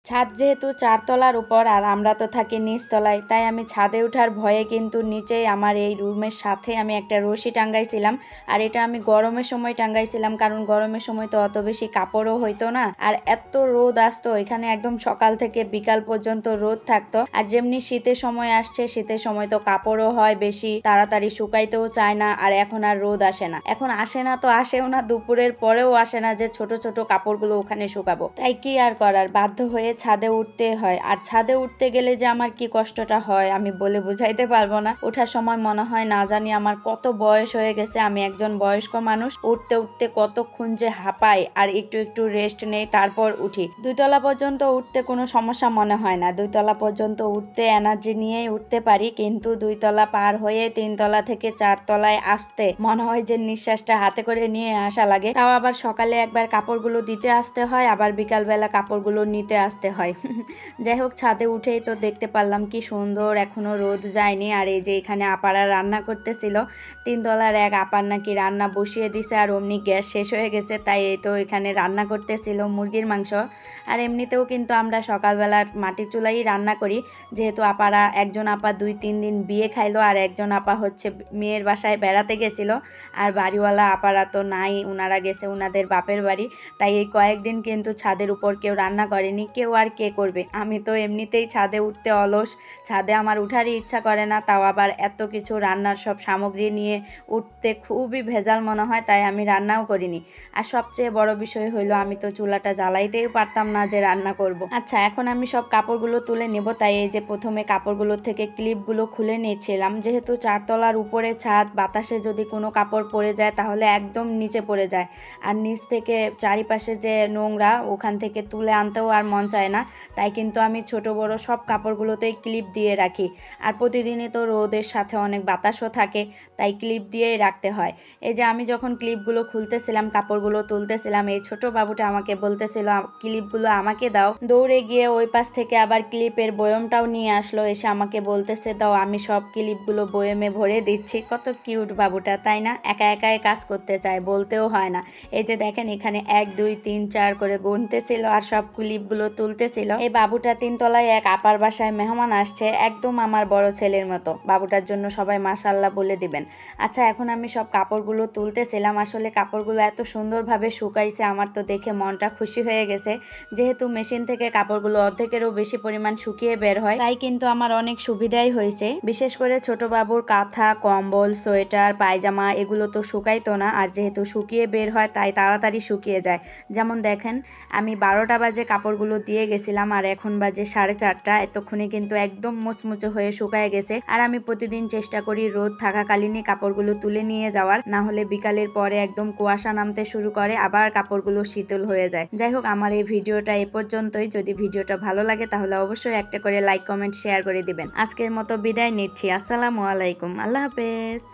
ছাদ যেহেতু ৪ তলার উপর আর আমরা তো থাকি নিচতলায়, তাই আমি ছাদে ওঠার ভয়ে কিন্তু নিচেই আমার এই রুমের সাথে আমি একটা রশি টাঙ্গাইছিলাম। আর এটা আমি গরমের সময় টাঙ্গাইছিলাম, কারণ গরমের সময় তো অত বেশি কাপড়ও হইতো না, আর এত রোদ আসতো এখানে, একদম সকাল থেকে বিকাল পর্যন্ত রোদ থাকতো। আর যেমনি শীতের সময় আসছে, শীতের সময় তো কাপড়ও হয় বেশি, তাড়াতাড়ি শুকাইতেও চায় না। আর এখন আর রোদ আসে না, এখন আসে না তো আসেও না, দুপুরের পরেও আসে না যে ছোট ছোট কাপড়গুলো ওখানে শুকাবো। তাই কি আর করার, বাধ্য হয়ে ছাদে উঠতে হয়। আর ছাদে উঠতে গেলে যে আমার কি কষ্টটা হয় আমি বলে বুঝাইতে পারবো না। ওঠার সময় মনে হয় না জানি আমার কত বয়স হয়ে গেছে, আমি একজন বয়স্ক মানুষ, উঠতে উঠতে কতক্ষণ যে হাঁপাই, আর একটু একটু রেস্ট নেই তারপর উঠি। 2 তলা পর্যন্ত উঠতে কোনো সমস্যা মনে হয় না, 2 তলা পর্যন্ত উঠতে এনার্জি নিয়েই উঠতে পারি, কিন্তু 2 তলা পার হয়ে 3 তলা থেকে 4 তলায় আসতে মনে হয় যে নিঃশ্বাসটা হাতে করে নিয়ে আসা লাগে। তাও আবার সকালে একবার কাপড়গুলো দিতে আসতে হয়, আবার বিকালবেলা কাপড়গুলো নিতে আসতে হয়। যাই হোক, ছাদে উঠেই তো দেখতে পারলাম কি সুন্দর, এখনো রোদ যায়নি। আর এই যে এখানে আপারা রান্না করতেছিল, 3 তলার এক আপার নাকি রান্না বসিয়ে দিছে, আর অমনি গ্যাস শেষ হয়ে গেছে, তাই এই তো এখানে রান্না করতেছিল মুরগির মাংস। আর এমনিতেও কিন্তু আমরা সকালবেলা মাটির চুলাই রান্না করি, যেহেতু আপারা, একজন আপা 2-3 দিন বিয়ে খাইলো, আর একজন আপা হচ্ছে মেয়ের বাসায় বেড়াতে গেছিল। আর বাড়িওয়ালা আপারা তো নাই, উনারা গেছে উনাদের বাপের বাড়ি, তাই এই কয়েকদিন কিন্তু ছাদের উপর কেউ রান্না করেনি। কেউ আর কে করবে, আমি তো এমনিতেই ছাদে উঠতে অলস, ছাদে আমার উঠারই ইচ্ছা করে না, তাও আবার এত কিছু রান্নার সব সামগ্রী নিয়ে উঠতে খুবই ভেজাল মনে হয়, তাই আমি রান্নাও করিনি। আর সবচেয়ে বড় বিষয় হইলো আমি তো চুলাটা জ্বালাইতেই পারতাম না যে রান্না করব। আচ্ছা, এখন আমি সব কাপড়গুলো তুলে নেব, তাই এই যে প্রথমে কাপড়গুলো থেকে ক্লিপগুলো খুলে নিয়েছিলাম, যেহেতু 4 তলার উপরে ছাদ, বাতাসে যদি কোনো কাপড় পরে যায় তাহলে একদম নিচে পড়ে যায়, আর নিচ থেকে চারিপাশে যে নোংরা ওখান থেকে তুলে আনতেও আর মন চায় না। তাই কিন্তু আমি ছোট বড় সব কাপড়গুলোতেই ক্লিপ দিয়ে রাখি। আর প্রতিদিনই তো রোদের সাথে অনেক বাতাসও থাকে, তাই ক্লিপ দিয়েই রাখতে হয়। এই যে আমি যখন ক্লিপগুলো খুলতেছিলাম, কাপড়গুলো তুলতেছিলাম, এই ছোট বাবুটা আমাকে বলতেছিল ক্লিপগুলো আমাকে দাও, দৌড়ে গিয়ে ওই পাশ থেকে আবার ক্লিপের বয়মটাও নিয়ে আসলো, এসে আমাকে বলতেছে দাও, আমি সব ক্লিপগুলো বয়মে ভরে দিচ্ছি। কত কিউট বাবুটা, তাই না? একা একাই কাজ করতে চায়, বলতেও হয় না। এই যে দেখেন, এখানে 1 2 3 4 করে গুনতেছিল আর সব ক্লিপগুলো তুলতেছিল। এই বাবুটা 3 তলায় এক আপার বাসায় মেহমান আসছে, একদম আমার বড় ছেলের মতো। বাবুটার জন্য সবাই মাশাআল্লাহ বলে দিবেন। আচ্ছা, এখন আমি সব কাপড়গুলো তুলতেছিলাম, আসলে কাপড়গুলো এত সুন্দরভাবে শুকাইছে, আমার তো দেখে মনটা খুশি হয়ে গেছে। যেহেতু মেশিন থেকে কাপড়গুলো অর্ধেকেরও বেশি পরিমাণ শুকিয়ে বের হয়, তাই কিন্তু আমার অনেক সুবিধাই হয়েছে। বিশেষ করে ছোট বাবুর কাঁথা, কম্বল, সোয়েটার, পায়জামা এগুলো তো শুকাইতো না, আর যেহেতু শুকিয়ে বের হয় তাই তাড়াতাড়ি শুকিয়ে যায়। যেমন দেখেন, আমি 12টা বাজে কাপড়গুলো দিয়ে গেছিলাম, আর এখন বাজে 4:30, এতক্ষণে কিন্তু একদম মুচমুচে হয়ে শুকায় গেছে। আর আমি প্রতিদিন চেষ্টা করি রোদ থাকাকালীনই কাপড়গুলো তুলে নিয়ে যাওয়ার, না হলে বিকালের পরে একদম কুয়াশা নামতে শুরু করে, আবার কাপড়গুলো শীতল হয়ে যায়। যাই হোক, আমার এই ভিডিওটা এ পর্যন্তই। যদি ভিডিওটা ভালো লাগে তাহলে অবশ্যই একটা করে লাইক, কমেন্ট, শেয়ার করে দিবেন। আজকের মতো বিদায় নিচ্ছি। আসসালামু আলাইকুম, আল্লাহ হাফেজ।